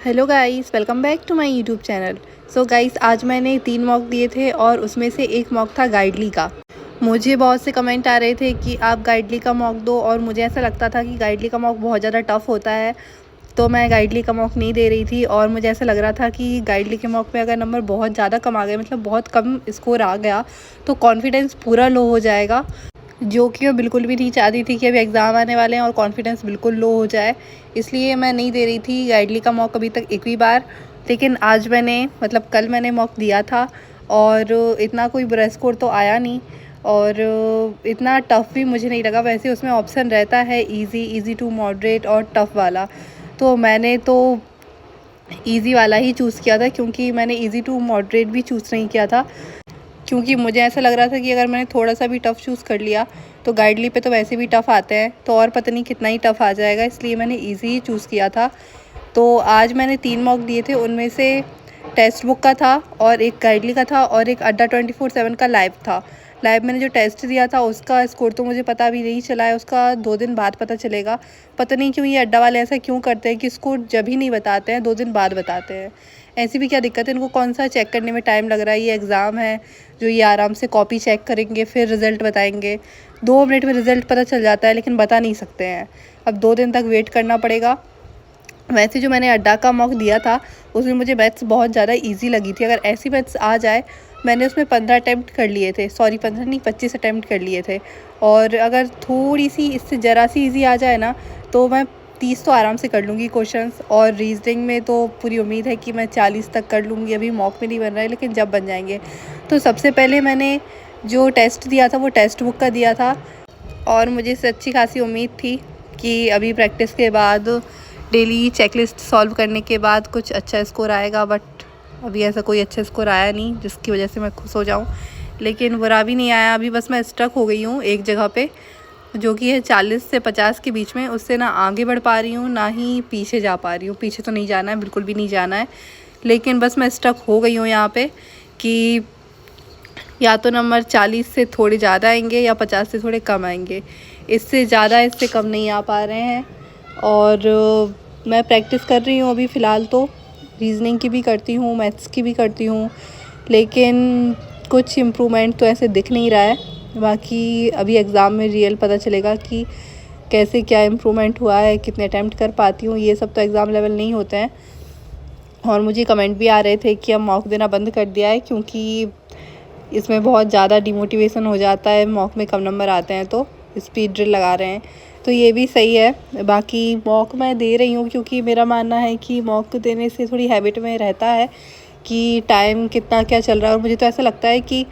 Hello guys, welcome back to my YouTube channel. So guys, आज मैंने 3 mock दिए थे और उसमें से एक मॉक था गाइडली का। मुझे बहुत से कमेंट आ रहे थे कि आप गाइडली का मॉक दो, और मुझे ऐसा लगता था कि गाइडली का मॉक बहुत ज़्यादा टफ़ होता है, तो मैं गाइडली का मॉक नहीं दे रही थी। और मुझे ऐसा लग रहा था कि गाइडली के मॉक में अगर नंबर बहुत ज़्यादा कम आ गए, मतलब बहुत कम स्कोर आ गया, तो कॉन्फिडेंस पूरा लो हो जाएगा, जो कि मैं बिल्कुल भी नहीं चाहती थी कि अभी एग्ज़ाम आने वाले हैं और कॉन्फिडेंस बिल्कुल लो हो जाए। इसलिए मैं नहीं दे रही थी गाइडली का मॉक अभी तक एक भी बार। लेकिन आज मैंने, मतलब कल मैंने मॉक दिया था और इतना कोई बुरा स्कोर तो आया नहीं, और इतना टफ़ भी मुझे नहीं लगा। वैसे उसमें ऑप्शन रहता है ईज़ी, ईज़ी टू मॉडरेट और टफ़ वाला, तो मैंने तो ईज़ी वाला ही चूज़ किया था, क्योंकि मैंने ईज़ी टू मॉडरेट भी चूज़ नहीं किया था, क्योंकि मुझे ऐसा लग रहा था कि अगर मैंने थोड़ा सा भी टफ़ चूज़ कर लिया तो गाइडली पे तो वैसे भी टफ़ आते हैं, तो और पता नहीं कितना ही टफ़ आ जाएगा। इसलिए मैंने इजी ही चूज़ किया था। तो आज मैंने 3 मॉक दिए थे, उनमें से टेक्स्ट बुक का था और एक गाइडली का था और एक अड्डा 24/7 का लाइव था। लाइव मैंने जो टेस्ट दिया था उसका स्कोर तो मुझे पता भी नहीं चला है, उसका 2 दिन बाद पता चलेगा। पता नहीं क्यों ये अड्डा वाले ऐसा क्यों करते हैं कि स्कोर जब ही नहीं बताते हैं, 2 दिन बाद बताते हैं। ऐसी भी क्या दिक्कत है, इनको कौन सा चेक करने में टाइम लग रहा है? ये एग्ज़ाम है जो ये आराम से कॉपी चेक करेंगे, फिर रिज़ल्ट बताएंगे। 2 मिनट में रिज़ल्ट पता चल जाता है, लेकिन बता नहीं सकते हैं। अब 2 दिन तक वेट करना पड़ेगा। वैसे जो मैंने अड्डा का मॉक दिया था उसमें मुझे मैथ्स बहुत ज़्यादा इजी लगी थी। अगर ऐसी मैथ्स आ जाए, मैंने उसमें 15 अटैम्प्ट कर लिए थे, सॉरी 15 नहीं 25 अटैम्प्ट कर लिए थे। और अगर थोड़ी सी इससे ज़रा सी इजी आ जाए ना, तो मैं 30 तो आराम से कर लूँगी क्वेश्चंस। और रीजनिंग में तो पूरी उम्मीद है कि मैं 40 तक कर लूँगी। अभी मॉक में नहीं बन रहा है, लेकिन जब बन जाएंगे। तो सबसे पहले मैंने जो टेस्ट दिया था वो टेक्स्ट बुक का दिया था, और मुझे इससे अच्छी खासी उम्मीद थी कि अभी प्रैक्टिस के बाद, डेली चेकलिस्ट सॉल्व करने के बाद कुछ अच्छा स्कोर आएगा। बट अभी ऐसा कोई अच्छा स्कोर आया नहीं जिसकी वजह से मैं खुश हो जाऊं, लेकिन बुरा भी नहीं आया। अभी बस मैं स्टक हो गई हूँ एक जगह पे, जो कि है 40 से 50 के बीच में। उससे ना आगे बढ़ पा रही हूँ, ना ही पीछे जा पा रही हूँ। पीछे तो नहीं जाना है, बिल्कुल भी नहीं जाना है, लेकिन बस मैं स्टक हो गई हूँ यहाँ पे कि या तो नंबर 40 से थोड़े ज़्यादा आएंगे या 50 से थोड़े कम आएंगे। इससे ज़्यादा, इससे कम नहीं आ पा रहे हैं। और मैं प्रैक्टिस कर रही हूँ अभी फ़िलहाल तो, रीजनिंग की भी करती हूँ, मैथ्स की भी करती हूँ, लेकिन कुछ इम्प्रूवमेंट तो ऐसे दिख नहीं रहा है। बाकी अभी एग्ज़ाम में रियल पता चलेगा कि कैसे क्या इम्प्रूवमेंट हुआ है, कितने अटैम्प्ट कर पाती हूँ। ये सब तो एग्ज़ाम लेवल नहीं होते हैं। और मुझे कमेंट भी आ रहे थे कि अब मॉक देना बंद कर दिया है, क्योंकि इसमें बहुत ज़्यादा डिमोटिवेशन हो जाता है। मॉक में कम नंबर आते हैं तो स्पीड ड्रिल लगा रहे हैं, तो ये भी सही है। बाकी मॉक मैं दे रही हूँ क्योंकि मेरा मानना है कि मॉक देने से थोड़ी हैबिट में रहता है कि टाइम कितना क्या चल रहा है। और मुझे तो ऐसा लगता है कि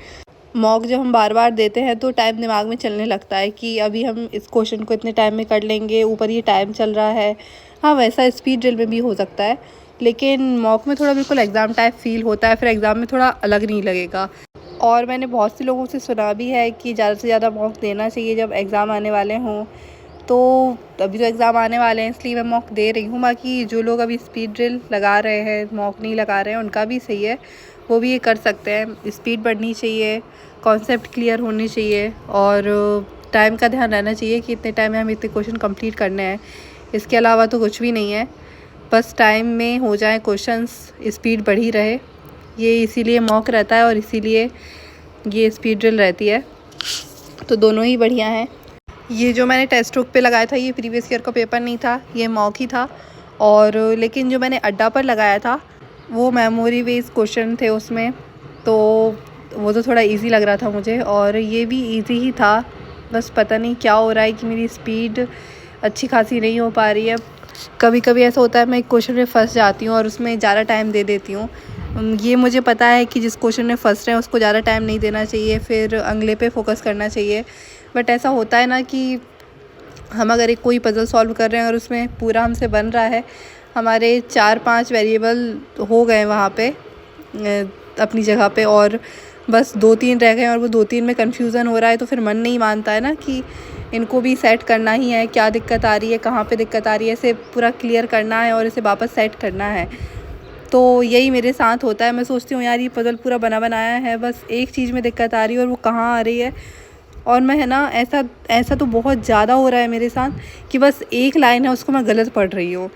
मॉक जब हम बार बार देते हैं तो टाइम दिमाग में चलने लगता है कि अभी हम इस क्वेश्चन को इतने टाइम में कर लेंगे, ऊपर ये टाइम चल रहा है। हाँ, वैसा स्पीड ड्रिल में भी हो सकता है, लेकिन मॉक में थोड़ा बिल्कुल एग्ज़ाम टाइप फील होता है, फिर एग्ज़ाम में थोड़ा अलग नहीं लगेगा। और मैंने बहुत से लोगों से सुना भी है कि ज़्यादा से ज़्यादा मॉक देना चाहिए जब एग्ज़ाम आने वाले हों। तो अभी तो एग्ज़ाम आने वाले हैं, इसलिए मैं मॉक दे रही हूँ। बाकी जो लोग अभी स्पीड ड्रिल लगा रहे हैं, मॉक नहीं लगा रहे हैं, उनका भी सही है, वो भी ये कर सकते हैं। स्पीड बढ़नी चाहिए, कॉन्सेप्ट क्लियर होनी चाहिए, और टाइम का ध्यान रहना चाहिए कि इतने टाइम में हमें इतने क्वेश्चन कंप्लीट करने हैं। इसके अलावा तो कुछ भी नहीं है, बस टाइम में हो जाए क्वेश्चंस, स्पीड बढ़ी रहे। ये इसीलिए मॉक रहता है और इसीलिए ये स्पीड ड्रिल रहती है, तो दोनों ही बढ़िया हैं। ये जो मैंने टेक्स्ट बुक पे लगाया था ये प्रीवियस ईयर का पेपर नहीं था, ये मॉक ही था। और लेकिन जो मैंने अड्डा पर लगाया था वो मेमोरी बेस्ड क्वेश्चन थे उसमें, तो वो तो थोड़ा इजी लग रहा था मुझे, और ये भी इजी ही था। बस पता नहीं क्या हो रहा है कि मेरी स्पीड अच्छी खासी नहीं हो पा रही है। कभी कभी ऐसा होता है मैं एक क्वेश्चन में फंस जाती हूँ और उसमें ज़्यादा टाइम दे देती हूँ। ये मुझे पता है कि जिस क्वेश्चन में फंस रहे हैं उसको ज़्यादा टाइम नहीं देना चाहिए, फिर अगले पे फोकस करना चाहिए। बट ऐसा होता है ना कि हम अगर एक कोई पज़ल सॉल्व कर रहे हैं और उसमें पूरा हमसे बन रहा है, हमारे 4-5 वेरिएबल हो गए वहाँ पे अपनी जगह पे, और बस 2-3 रह गए और वो 2-3 में कन्फ्यूज़न हो रहा है, तो फिर मन नहीं मानता है ना कि इनको भी सेट करना ही है, क्या दिक्कत आ रही है, कहाँ पे दिक्कत आ रही है, इसे पूरा क्लियर करना है और इसे वापस सेट करना है। तो यही मेरे साथ होता है। मैं सोचती हूँ यार ये पज़ल पूरा बना बनाया है, बस एक चीज़ में दिक्कत आ रही है और वो कहाँ आ रही है। और मैं, है ना, ऐसा ऐसा तो बहुत ज़्यादा हो रहा है मेरे साथ कि बस एक लाइन है उसको मैं गलत पढ़ रही हूँ।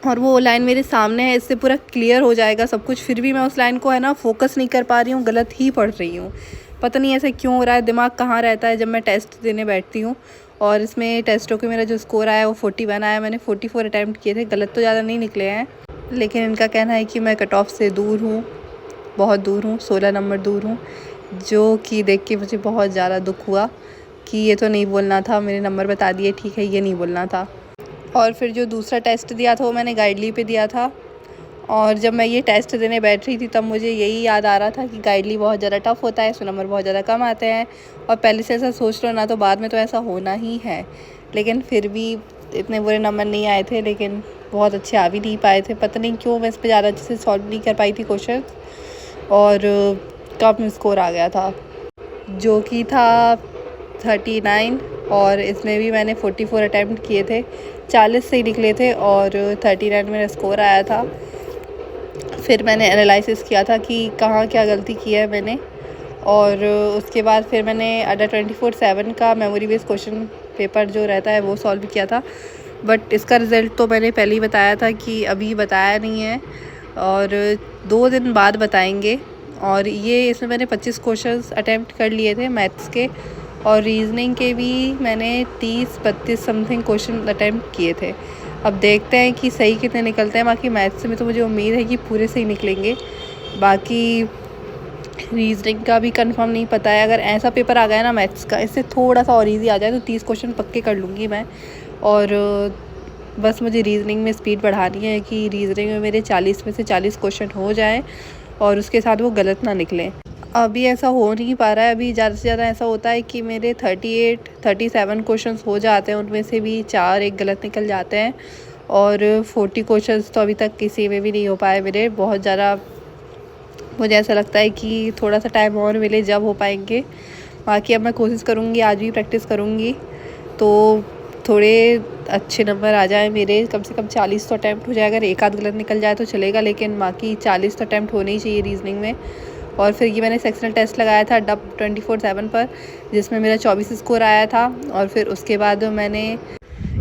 और वो लाइन मेरे सामने है, इससे पूरा क्लियर हो जाएगा सब कुछ। फिर भी मैं उस लाइन को है ना फोकस नहीं कर पा रही हूँ, गलत ही पढ़ रही हूँ। पता नहीं ऐसे क्यों हो रहा है, दिमाग कहाँ रहता है जब मैं टेस्ट देने बैठती हूँ। और इसमें टेस्टों के मेरा जो स्कोर आया वो 41 आया। मैंने 44 अटैम्प्ट किए थे, गलत तो ज़्यादा नहीं निकले हैं, लेकिन इनका कहना है कि मैं कट ऑफ से दूर हूँ, बहुत दूर हूँ, 16 नंबर दूर हूँ, जो कि देख के मुझे बहुत ज़्यादा दुख हुआ कि ये तो नहीं बोलना था। मेरे नंबर बता दिए, ठीक है, ये नहीं बोलना था। और फिर जो दूसरा टेस्ट दिया था वो मैंने गाइडली पे दिया था। और जब मैं ये टेस्ट देने बैठ रही थी तब मुझे यही याद आ रहा था कि गाइडली बहुत ज़्यादा टफ़ होता है, इसमें नंबर बहुत ज़्यादा कम आते हैं। और पहले से ऐसा सोच लो ना तो बाद में तो ऐसा होना ही है। लेकिन फिर भी इतने बुरे नंबर नहीं आए थे, लेकिन बहुत अच्छे आ भी नहीं पाए थे। पता नहीं क्यों मैं इस पर ज़्यादा अच्छे से सॉल्व नहीं कर पाई थी क्वेश्चन, और कम स्कोर आ गया था, जो कि था 39। और इसमें भी मैंने 44 अटैम्प्ट किए थे, 40 से ही निकले थे और 39 मेरा स्कोर आया था। फिर मैंने एनालिसिस किया था कि कहाँ क्या गलती की है मैंने, और उसके बाद फिर मैंने अंडर 24/7 का मेमोरी बेस्ड क्वेश्चन पेपर जो रहता है वो सॉल्व किया था। बट इसका रिज़ल्ट तो मैंने पहले ही बताया था कि अभी बताया नहीं है, और 2 दिन बाद बताएंगे। और ये इसमें मैंने 25 क्वेश्चंस अटैम्प्ट कर लिए थे मैथ्स के, और रीजनिंग के भी मैंने 30-32 समथिंग क्वेश्चन अटैम्प्ट किए थे। अब देखते हैं कि सही कितने निकलते हैं। बाकी मैथ्स में तो मुझे उम्मीद है कि पूरे सही निकलेंगे। बाकी रीजनिंग का भी कंफर्म नहीं पता है। अगर ऐसा पेपर आ गया ना मैथ्स का, इससे थोड़ा सा और इजी आ जाए तो 30 क्वेश्चन पक्के कर लूँगी मैं। और बस मुझे रीजनिंग में स्पीड बढ़ानी है कि रीजनिंग में मेरे 40 में से 40 क्वेश्चन हो जाएं और उसके साथ वो गलत ना निकलें। अभी ऐसा हो नहीं पा रहा है। अभी ज़्यादा से ज़्यादा ऐसा होता है कि मेरे 37 क्वेश्चंस हो जाते हैं, उनमें से भी 4-1 गलत निकल जाते हैं। और 40 क्वेश्चंस तो अभी तक किसी में भी नहीं हो पाए मेरे। बहुत ज़्यादा मुझे ऐसा लगता है कि थोड़ा सा टाइम और मिले जब हो पाएंगे। बाकी अब मैं कोशिश करूँगी, आज भी प्रैक्टिस करूँगी तो थोड़े अच्छे नंबर आ जाए मेरे। कम से कम 40 तो अटैम्प्ट हो जाए। अगर एक आध गलत निकल जाए तो चलेगा, लेकिन बाकी 40 तो अटैम्प्ट होने ही चाहिए रीजनिंग में। और फिर ये मैंने सेक्शनल टेस्ट लगाया था डब 24/7 पर, जिसमें मेरा 24 स्कोर आया था। और फिर उसके बाद मैंने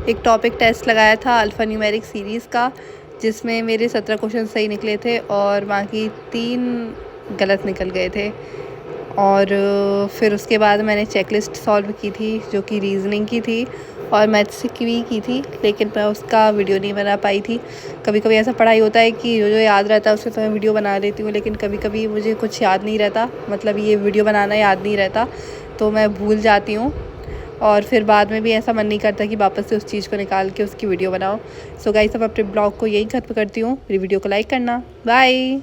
एक टॉपिक टेस्ट लगाया था अल्फ़ा न्यूमेरिक सीरीज़ का, जिसमें मेरे 17 क्वेश्चन सही निकले थे और बाकी 3 गलत निकल गए थे। और फिर उसके बाद मैंने चेकलिस्ट सॉल्व की थी, जो कि रीजनिंग की थी और मैथ्स की भी की थी, लेकिन मैं उसका वीडियो नहीं बना पाई थी। कभी कभी ऐसा पढ़ाई होता है कि जो याद रहता है उससे तो मैं वीडियो बना लेती हूँ, लेकिन कभी कभी मुझे कुछ याद नहीं रहता, मतलब ये वीडियो बनाना याद नहीं रहता, तो मैं भूल जाती हूँ। और फिर बाद में भी ऐसा मन नहीं करता कि वापस से उस चीज़ को निकाल के उसकी वीडियो बनाओ। सो गाइस, अब अपने ब्लॉग को यही ख़त्म करती हूँ। मेरी वीडियो को लाइक करना। बाय।